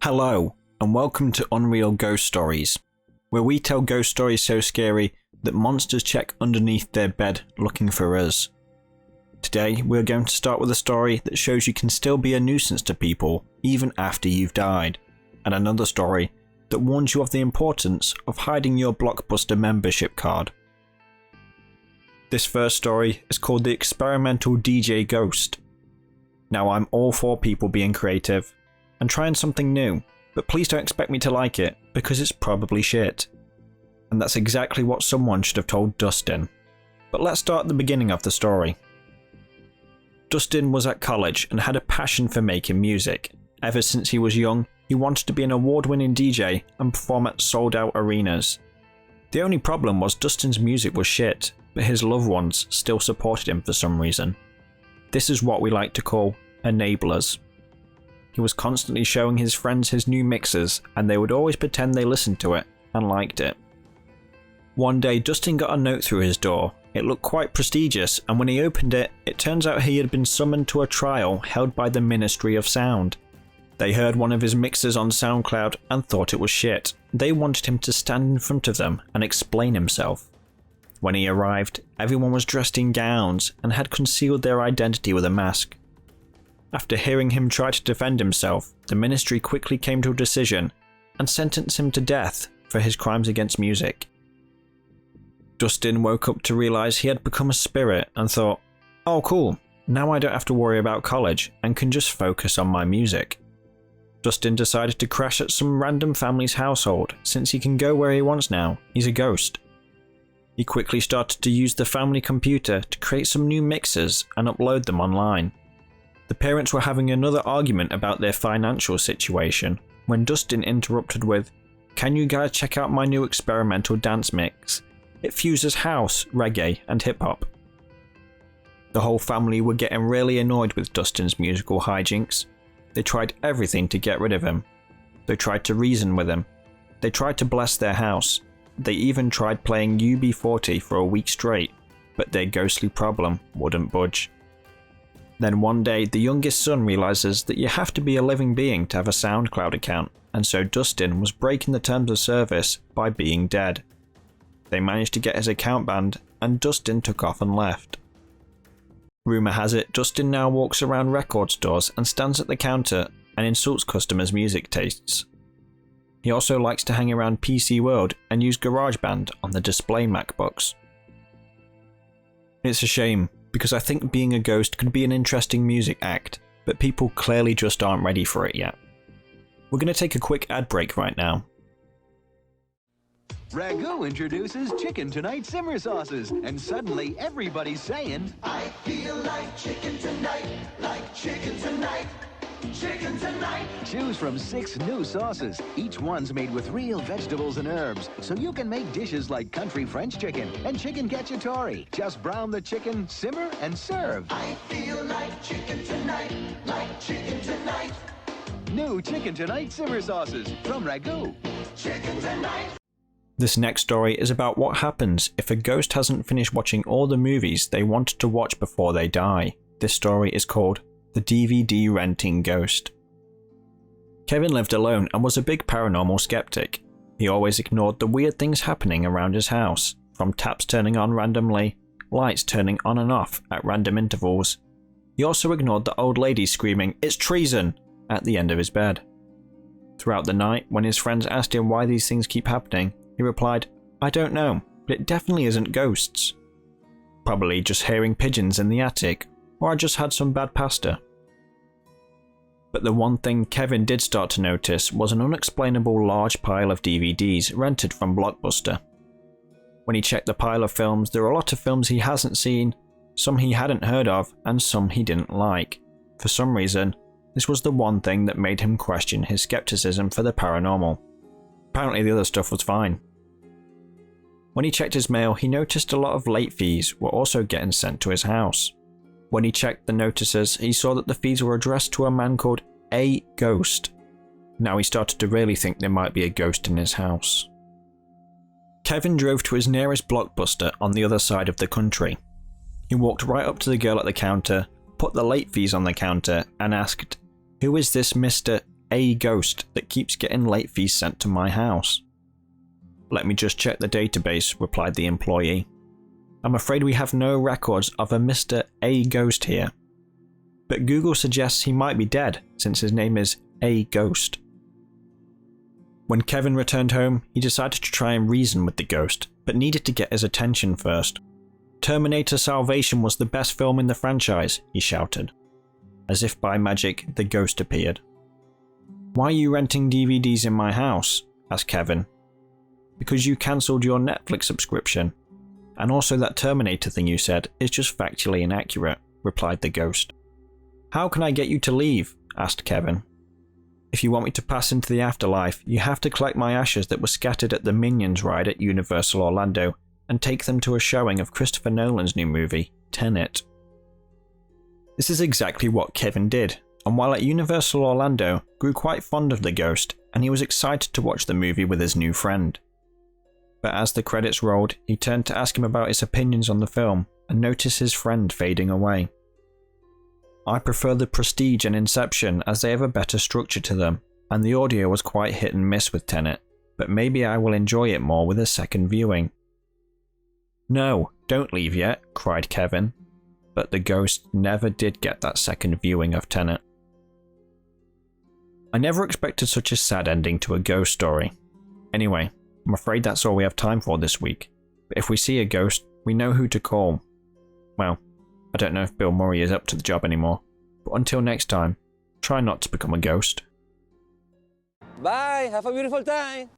Hello, and welcome to Unreal Ghost Stories, where we tell ghost stories so scary that monsters check underneath their bed looking for us. Today, we're going to start with a story that shows you can still be a nuisance to people even after you've died, and another story that warns you of the importance of hiding your Blockbuster membership card. This first story is called The Experimental DJ Ghost. Now, I'm all for people being creative and trying something new, but please don't expect me to like it because it's probably shit. And that's exactly what someone should have told Dustin. But let's start at the beginning of the story. Dustin was at college and had a passion for making music. Ever since he was young, he wanted to be an award-winning DJ and perform at sold-out arenas. The only problem was Dustin's music was shit, but his loved ones still supported him for some reason. This is what we like to call enablers. He was constantly showing his friends his new mixes, and they would always pretend they listened to it and liked it. One day, Dustin got a note through his door. It looked quite prestigious, and when he opened it, it turns out he had been summoned to a trial held by the Ministry of Sound. They heard one of his mixes on SoundCloud and thought it was shit. They wanted him to stand in front of them and explain himself. When he arrived, everyone was dressed in gowns and had concealed their identity with a mask. After hearing him try to defend himself, the ministry quickly came to a decision and sentenced him to death for his crimes against music. Dustin woke up to realize he had become a spirit and thought, "Oh cool, now I don't have to worry about college and can just focus on my music." Dustin decided to crash at some random family's household since he can go where he wants now. He's a ghost. He quickly started to use the family computer to create some new mixes and upload them online. The parents were having another argument about their financial situation when Dustin interrupted with, "Can you guys check out my new experimental dance mix? It fuses house, reggae, and hip-hop." The whole family were getting really annoyed with Dustin's musical hijinks. They tried everything to get rid of him. They tried to reason with him. They tried to bless their house. They even tried playing UB40 for a week straight, but their ghostly problem wouldn't budge. Then one day, the youngest son realizes that you have to be a living being to have a SoundCloud account, and so Dustin was breaking the terms of service by being dead. They managed to get his account banned, and Dustin took off and left. Rumor has it, Dustin now walks around record stores and stands at the counter and insults customers' music tastes. He also likes to hang around PC World and use GarageBand on the display MacBooks. It's a shame, because I think being a ghost could be an interesting music act, but people clearly just aren't ready for it yet. We're going to take a quick ad break right now. Ragu introduces Chicken Tonight Simmer Sauces, and suddenly everybody's saying, I feel like chicken tonight, like chicken tonight, chicken tonight. Choose from 6 new sauces. Each one's made with real vegetables and herbs, so you can make dishes like country French chicken and chicken cacciatore. Just brown the chicken, simmer, and serve. I feel like chicken tonight, like chicken tonight, New Chicken Tonight Simmer Sauces from Ragu. chicken tonight. This next story is about what happens if a ghost hasn't finished watching all the movies they wanted to watch before they die. This story is called The DVD Renting Ghost. Kevin lived alone and was a big paranormal skeptic. He always ignored the weird things happening around his house, from taps turning on randomly, lights turning on and off at random intervals. He also ignored the old lady screaming, "It's treason!" at the end of his bed. Throughout the night, when his friends asked him why these things keep happening, he replied, "I don't know, but it definitely isn't ghosts. Probably just hearing pigeons in the attic, or I just had some bad pasta." But the one thing Kevin did start to notice was an unexplainable large pile of DVDs rented from Blockbuster. When he checked the pile of films, there were a lot of films he hasn't seen, some he hadn't heard of, and some he didn't like. For some reason, this was the one thing that made him question his skepticism for the paranormal. Apparently the other stuff was fine. When he checked his mail, he noticed a lot of late fees were also getting sent to his house. When he checked the notices, he saw that the fees were addressed to a man called A Ghost. Now he started to really think there might be a ghost in his house. Kevin drove to his nearest Blockbuster on the other side of the country. He walked right up to the girl at the counter, put the late fees on the counter, and asked, "Who is this Mr. a ghost that keeps getting late fees sent to my house. Let me just check the database, replied the employee. I'm afraid we have no records of a Mr. A Ghost here. But Google suggests he might be dead, since his name is A Ghost. When Kevin returned home, he decided to try and reason with the ghost, but needed to get his attention first. Terminator Salvation was the best film in the franchise, he shouted. As if by magic, the ghost appeared. Why are you renting DVDs in my house? Asked Kevin. Because you cancelled your Netflix subscription. And also that Terminator thing you said is just factually inaccurate, replied the ghost. How can I get you to leave? Asked Kevin. If you want me to pass into the afterlife, you have to collect my ashes that were scattered at the Minions ride at Universal Orlando and take them to a showing of Christopher Nolan's new movie, Tenet. This is exactly what Kevin did, and while at Universal Orlando, grew quite fond of the ghost, and he was excited to watch the movie with his new friend. But as the credits rolled, he turned to ask him about his opinions on the film, and noticed his friend fading away. I prefer the Prestige and Inception as they have a better structure to them, and the audio was quite hit and miss with Tenet, but maybe I will enjoy it more with a second viewing. No, don't leave yet, cried Kevin, but the ghost never did get that second viewing of Tenet. I never expected such a sad ending to a ghost story. Anyway, I'm afraid that's all we have time for this week, but if we see a ghost, we know who to call. Well, I don't know if Bill Murray is up to the job anymore, but until next time, try not to become a ghost. Bye, have a beautiful time!